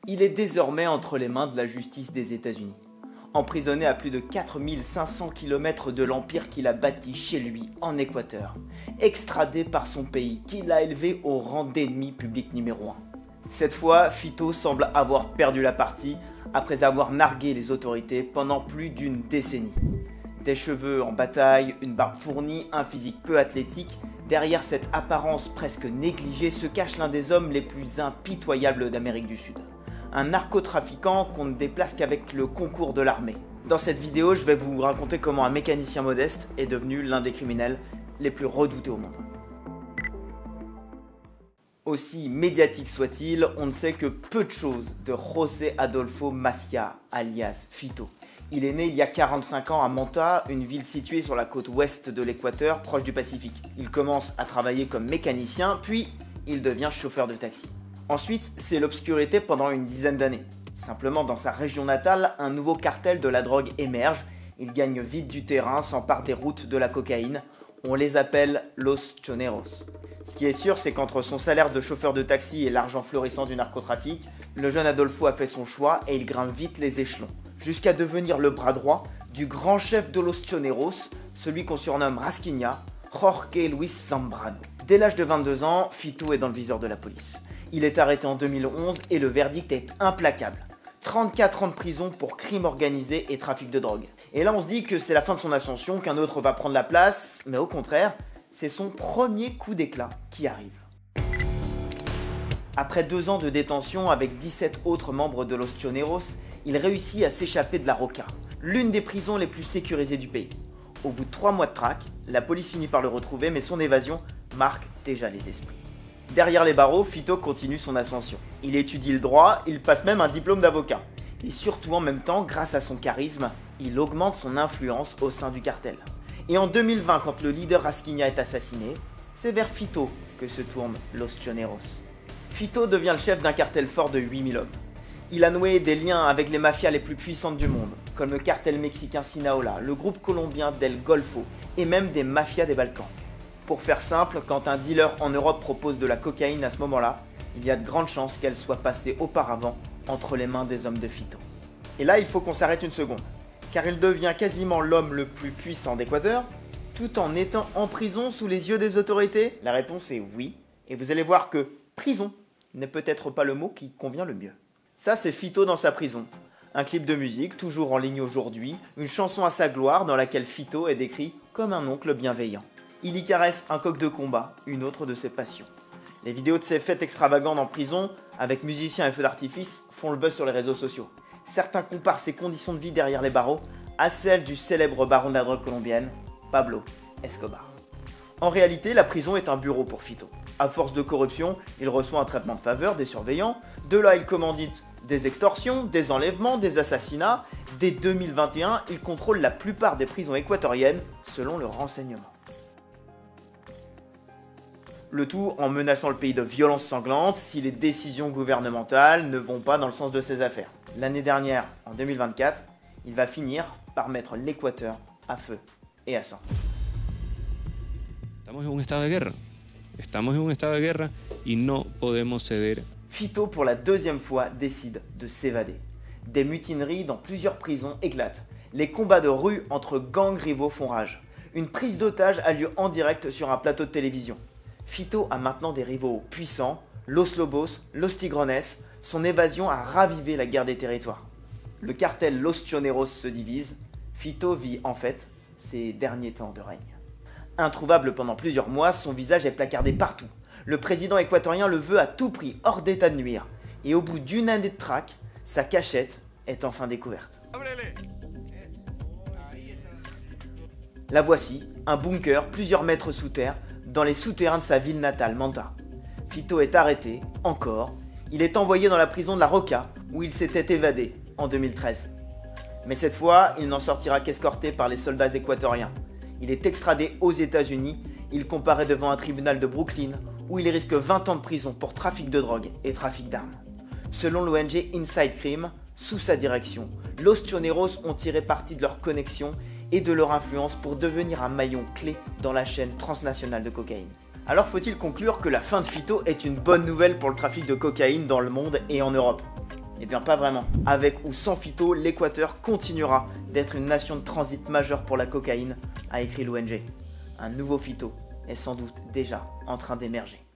Il est désormais entre les mains de la justice des États-Unis. Emprisonné à plus de 4500 km de l'empire qu'il a bâti chez lui en Équateur, extradé par son pays qu'il a élevé au rang d'ennemi public numéro 1. Cette fois, Fito semble avoir perdu la partie après avoir nargué les autorités pendant plus d'une décennie. Des cheveux en bataille, une barbe fournie, un physique peu athlétique, derrière cette apparence presque négligée se cache l'un des hommes les plus impitoyables d'Amérique du Sud. Un narcotrafiquant qu'on ne déplace qu'avec le concours de l'armée. Dans cette vidéo, je vais vous raconter comment un mécanicien modeste est devenu l'un des criminels les plus redoutés au monde. Aussi médiatique soit-il, on ne sait que peu de choses de José Adolfo Macia, alias Fito. Il est né il y a 45 ans à Manta, une ville située sur la côte ouest de l'Équateur, proche du Pacifique. Il commence à travailler comme mécanicien, puis il devient chauffeur de taxi. Ensuite, c'est l'obscurité pendant une dizaine d'années. Simplement, dans sa région natale, un nouveau cartel de la drogue émerge. Il gagne vite du terrain, s'empare des routes de la cocaïne. On les appelle Los Choneros. Ce qui est sûr, c'est qu'entre son salaire de chauffeur de taxi et l'argent florissant du narcotrafic, le jeune Adolfo a fait son choix et il grimpe vite les échelons, jusqu'à devenir le bras droit du grand chef de Los Choneros, celui qu'on surnomme Rasquiña, Jorge Luis Zambrano. Dès l'âge de 22 ans, Fito est dans le viseur de la police. Il est arrêté en 2011 et le verdict est implacable. 34 ans de prison pour crime organisé et trafic de drogue. Et là on se dit que c'est la fin de son ascension, qu'un autre va prendre la place, mais au contraire, c'est son premier coup d'éclat qui arrive. Après 2 ans de détention avec 17 autres membres de Los Choneros, il réussit à s'échapper de la Roca, l'une des prisons les plus sécurisées du pays. Au bout de 3 mois de traque, la police finit par le retrouver, mais son évasion marque déjà les esprits. Derrière les barreaux, Fito continue son ascension. Il étudie le droit, il passe même un diplôme d'avocat. Et surtout en même temps, grâce à son charisme, il augmente son influence au sein du cartel. Et en 2020, quand le leader Rasquiña est assassiné, c'est vers Fito que se tournent Los Choneros. Fito devient le chef d'un cartel fort de 8000 hommes. Il a noué des liens avec les mafias les plus puissantes du monde, comme le cartel mexicain Sinaloa, le groupe colombien del Golfo et même des mafias des Balkans. Pour faire simple, quand un dealer en Europe propose de la cocaïne à ce moment-là, il y a de grandes chances qu'elle soit passée auparavant entre les mains des hommes de Fito. Et là, il faut qu'on s'arrête une seconde, car il devient quasiment l'homme le plus puissant d'Équateur, tout en étant en prison sous les yeux des autorités. La réponse est oui, et vous allez voir que prison n'est peut-être pas le mot qui convient le mieux. Ça, c'est Fito dans sa prison. Un clip de musique, toujours en ligne aujourd'hui, une chanson à sa gloire dans laquelle Fito est décrit comme un oncle bienveillant. Il y caresse un coq de combat, une autre de ses passions. Les vidéos de ses fêtes extravagantes en prison, avec musiciens et feux d'artifice, font le buzz sur les réseaux sociaux. Certains comparent ses conditions de vie derrière les barreaux à celles du célèbre baron de la drogue colombienne, Pablo Escobar. En réalité, la prison est un bureau pour Fito. À force de corruption, il reçoit un traitement de faveur des surveillants, de là il commandite des extorsions, des enlèvements, des assassinats. Dès 2021, il contrôle la plupart des prisons équatoriennes, selon le renseignement. Le tout en menaçant le pays de violences sanglantes si les décisions gouvernementales ne vont pas dans le sens de ses affaires. L'année dernière, en 2024, il va finir par mettre l'Équateur à feu et à sang. Estamos en un estado de guerra. Estamos en un estado de guerra y no podemos ceder. Fito, pour la 2e fois, décide de s'évader. Des mutineries dans plusieurs prisons éclatent. Les combats de rue entre gangs rivaux font rage. Une prise d'otage a lieu en direct sur un plateau de télévision. Fito a maintenant des rivaux puissants, Los Lobos, Los Tigrones. Son évasion a ravivé la guerre des territoires. Le cartel Los Choneros se divise. Fito vit en fait ses derniers temps de règne. Introuvable pendant plusieurs mois, son visage est placardé partout. Le président équatorien le veut à tout prix, hors d'état de nuire. Et au bout d'une année de traque, sa cachette est enfin découverte. La voici, un bunker plusieurs mètres sous terre, dans les souterrains de sa ville natale, Manta. Fito est arrêté, encore. Il est envoyé dans la prison de la Roca, où il s'était évadé en 2013. Mais cette fois, il n'en sortira qu'escorté par les soldats équatoriens. Il est extradé aux États-Unis, il comparaît devant un tribunal de Brooklyn, où il risque 20 ans de prison pour trafic de drogue et trafic d'armes. Selon l'ONG Inside Crime, sous sa direction, Los Choneros ont tiré parti de leur connexion et de leur influence pour devenir un maillon clé dans la chaîne transnationale de cocaïne. Alors faut-il conclure que la fin de Fito est une bonne nouvelle pour le trafic de cocaïne dans le monde et en Europe? Eh bien pas vraiment. Avec ou sans Fito, l'Équateur continuera d'être une nation de transit majeure pour la cocaïne, a écrit l'ONG. Un nouveau Fito est sans doute déjà en train d'émerger.